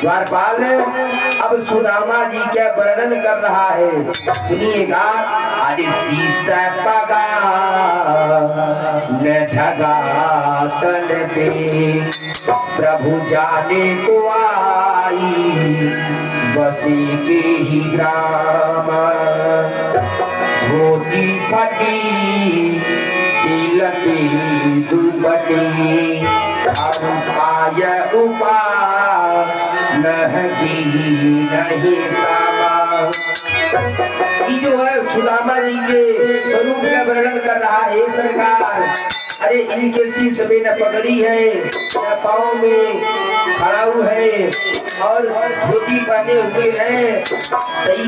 द्वारपाल अब सुदामा जी के वर्णन कर रहा है, सुनिएगा। अरे सीता पगा न झगा तन पे प्रभु जाने को आई बसे के ही ग्राम धोती फटी सिलती दुपटी पाय उपा नहकी नहीं सामा। ये जो है सुदामा जी के स्वरूप का वर्णन कर रहा है सरकार। अरे इनके शीश में न पगड़ी है न पाँव में खड़ाऊ है और धोती पहने हुए हैं,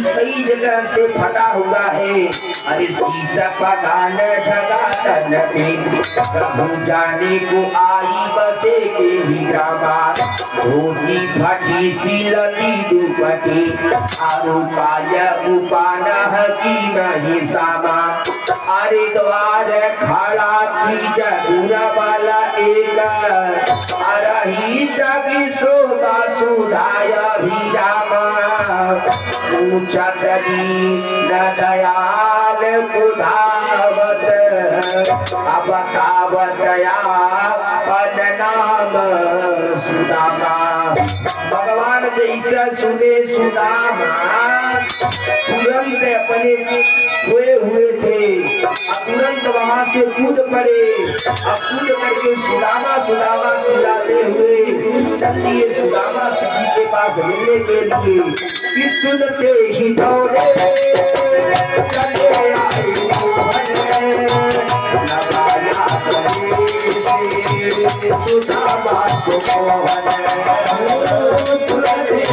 कई जगह से फटा हुआ है। अरे सीसा पगान झगा तन पे प्रभु जाने को आई बसे के ही ग्रामा धोती फटी सिलती दुपटी आरु पाय उपान की नहीं सामा। अरे द्वार खड़ा की जगुरा वाला एक अरही जगी सोदा सुधाया भी रामा पूछा तरी न दयाल कुधावत अब बतावतया पद नाम सुदामा। भगवान जैसा सुने सुदामा तुरंत अपने सोए हुए थे, तुरंत वहां से कूद पड़े। अब कूद करके सुदामा सुदामा चिल्लाते हुए चल दिए सुदामा जी के पास मिलने के लिए। कि सुनते ही दौड़े चले आए लगाया सुदामा को सुनते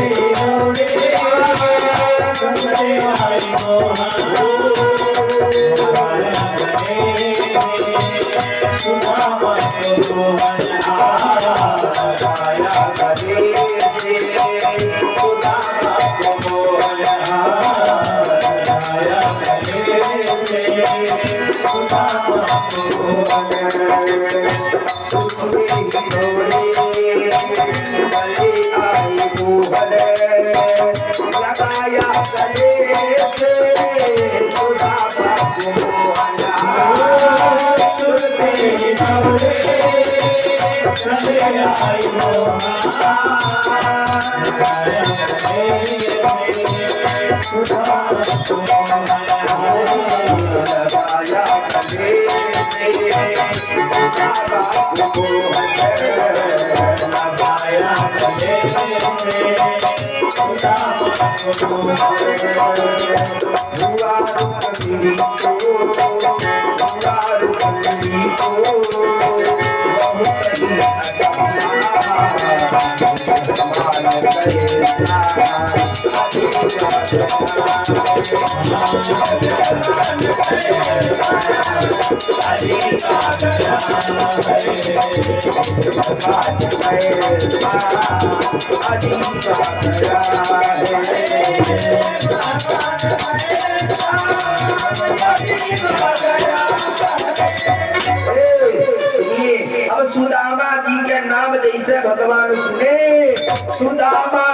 अब सुदामा जी के नाम जैसे भगवान सुने सुदामा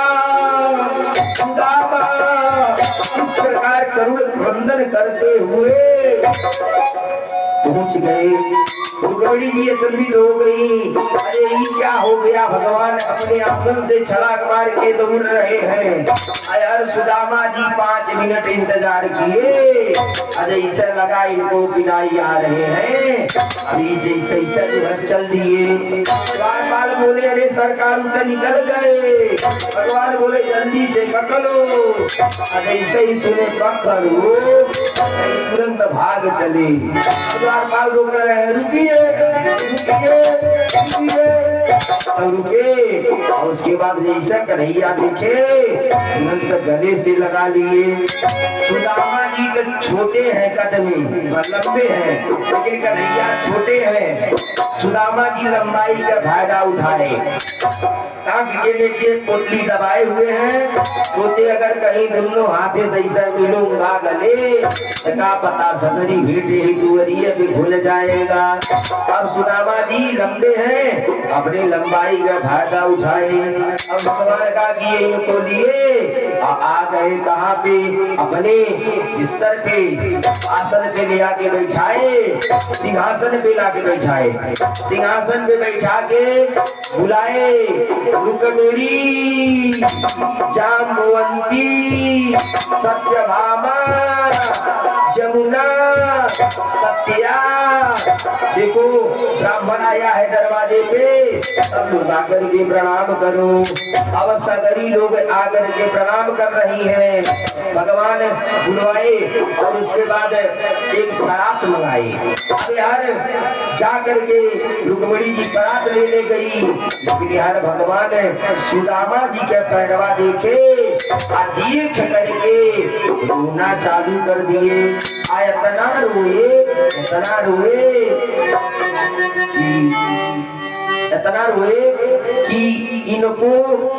सुदामा इस प्रकार करुण वंदन करते हुए पहुंच गए। रुक्मिणी जी चंबित हो गई। अरे ये क्या हो गया, भगवान अपने आसन से छलांग मार के दौड़ रहे हैं। यार सुदामा जी 5 मिनट इंतजार किए। अरे इसे लगा इनको किनाई आ रहे हैं, अभी जैसे जो है चल दिए। द्वारपाल बोले अरे सरकार उधर निकल गए। भगवान बोले जल्दी से पकड़ो। अरे ऐसे ही सुने पकड़ो तुरंत भाग चले। द्वारपाल रोक रहे हैं, रुकिए रुकिए रुकिए। तब रुके और उसके बाद जैसा कन्हैया देखे तुरंत गले से लगा लिए। सुदामा जी तो छोटे हैं, कदमी लंबे हैं, लेकिन कन्हैया छोटे हैं। सुदामा जी लंबाई का फायदा उठाए, पोटली दबाए हुए हैं। सोचे अगर कहीं दोनों हाथे सही से मिलूंगा गले तो क्या पता सगरी भेटे ही दुवरिये भी खुल जाएगा। अब सुदामा जी लंबे हैं, अपनी लंबाई का फायदा उठाए अब भगवान का कि ये इनको लिए आ गए कहाँ पे, अपने बिस्तर पे, आसन पे ले आके बैठाए, सिंहासन पे लाके बैठाए, सिंहासन पे बैठा के बुलाए रुक्मिणी, जाम्बवंती, सत्यभामा, जमुना, सत्या। देखो ब्राह्मण आया है दरवाजे पे, सब लोग आकर के प्रणाम करो। अब सगरी लोग आकर के प्रणाम कर रही हैं। भगवान बुलवाए और उसके बाद एक बारात मंगाई। अब यार जा करके रुक्मिणी जी बारात लेने गई, लेकिन यार भगवान सुदामा जी के पैरवा देखे और देख करके रोना चालू कर दिए। इतना रोए कि इनको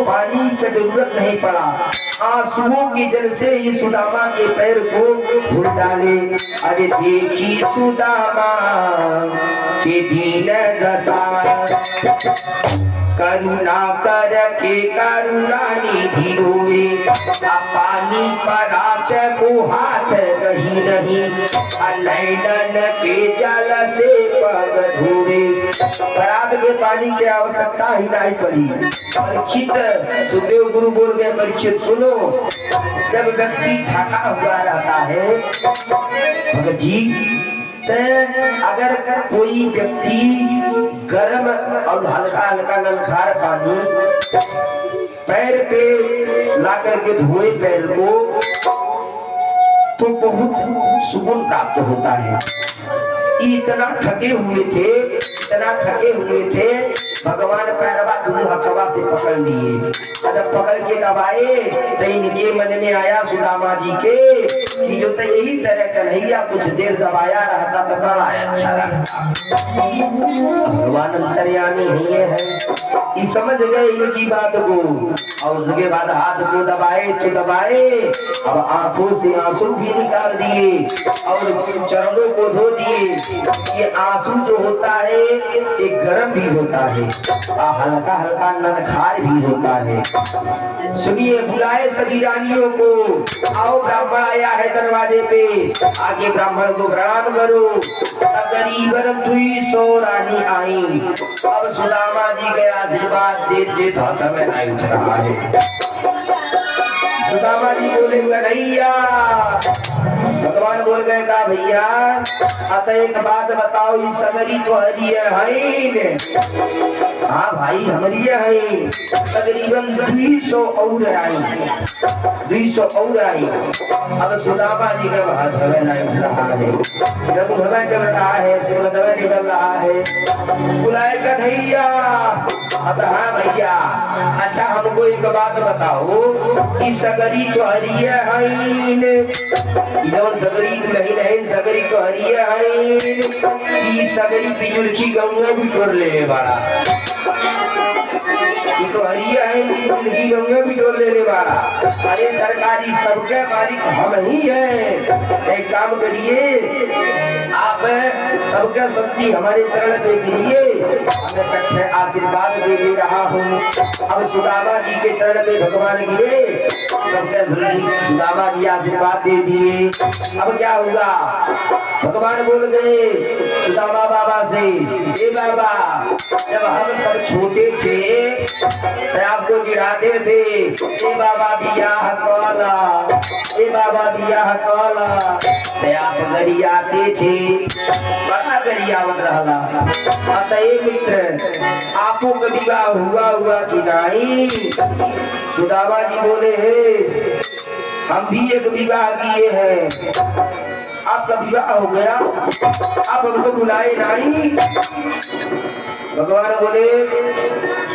पानी की जरूरत नहीं पड़ा, आंसुओं के जल से ही सुदामा के पैर को धुल डाले। अरे देखी सुदामा के दीन दशा, करुणा कर के करुणा निधि रोवे, पानी परात को हाथ कहीं नहीं, नैनन के जल से पग धोवे। परात के पानी की आवश्यकता ही नहीं पड़ी। परीक्षित सुखदेव गुरु बोल गए, परीक्षित सुनो, जब व्यक्ति थका हुआ रहता है भगत जी, तो अगर कोई व्यक्ति गर्म और हल्का हल्का नलखार पानी पैर पे ला करके धोए पैर को, तो बहुत सुकून प्राप्त होता है। इतना थके हुए थे, भगवान पैरवा दोनों हथवा से पकड़ लिए। जब पकड़ के दबाए तो इनके मन में आया सुदामा जी के कि जो तो यही तरह कन्हैया कुछ देर दबाया रहता तो बड़ा अच्छा रहता। भगवान अंतर्यामी है, ये समझ गए इनकी बात को, और उसके बाद हाथ को दबाए तो दबाए, अब आंखों से आंसू भी निकाल दिए और चरणों को धो दिए। ये आंसू जो होता है ये गर्म भी होता है, हल्का हल्का ननखार भी होता है। सुनिए, बुलाए सभी रानियों को, आओ ब्राह्मण आया है दरवाजे पे, आगे ब्राह्मण को प्रणाम करो। तकरीबन 200 रानी आई। अब सुदामा जी के आशीर्वाद देते हाथ में नहीं उठ रहा है। सुदामा जी बोले कन्हैया, भगवान बोल गए का भैया अतः एक बात बताओ, इस सगरी तो हरी है। हाँ भाई हमारी है, तकरीबन 200 और आई, 200 और आई। अब सुदामा जी का हाथ हमें नहीं उठ रहा है, जब हमें चल रहा है, सिर में निकल रहा है। बुलाए कन्हैया, अतः हाँ भैया, अच्छा हमको एक बात बताओ, इस सगरी तो हरी है, सगरी तो नहीं नहीं, सगरी तो हरी है, सगरी पिजुलखी गंगा भी टोर लेने वाला, तो हरिया है, पिजुलखी गंगा भी टोर लेने वाला। अरे सरकारी सबके मालिक हम ही हैं। एक काम करिए, आप सबके शक्ति हमारे चरण पे गिरिए, मैं आशीर्वाद दे रहा हूँ। अब सुदामा जी के चरण पे भगवान गिरे, सबके सुदामा जी आशीर्वाद दे दिए। अब क्या हुआ, भगवान बोल गए सुदामा बाबा से, ए बाबा जब हम सब छोटे थे तो आपको चिढ़ाते थे, ए बाबा बियाह कौला, ए बाबा बियाह कौला, तो आप गरियाते थे, बड़ा गरियावत रहला। अतः मित्र आपको कभी विवाह हुआ कि नहीं? सुदामा जी बोले हम भी एक विवाह किए हैं। आपका विवाह हो गया, आप हमको बुलाए नहीं? भगवान बोले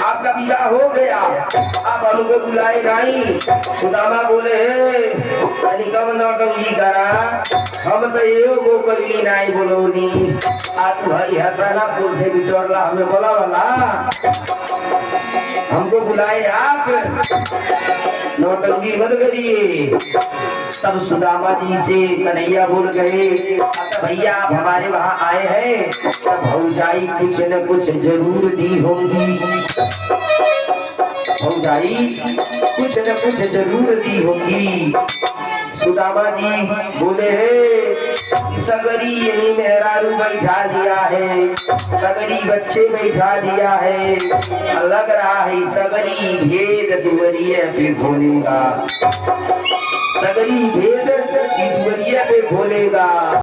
आपका विवाह हो गया, आप हमको बुलाए नहीं? सुदामा बोले कम नौटंकी करा, हम तो ये वो कैली नहीं बोलोनी, आ तू हरिहरना कुल से बिटोरला हमें बोला वाला, हमको बुलाए आप, नौटंकी मत करिए। तब सुदामा जी से कन्हैया बोल गए, भैया आप हमारे वहाँ आए हैं, तब भौजाई कुछ न कुछ जरूर दी होंगी। भौजाई कुछ न कुछ जरूर दी होगी। सुदामा जी बोले है सगरी यही मेहरारू बैठा दिया है, सगरी बच्चे बैठा दिया है, लग रहा है सगरी भेद दुवरिया पे खोलेगा, सगरी भेद दुवरिया पे खोलेगा।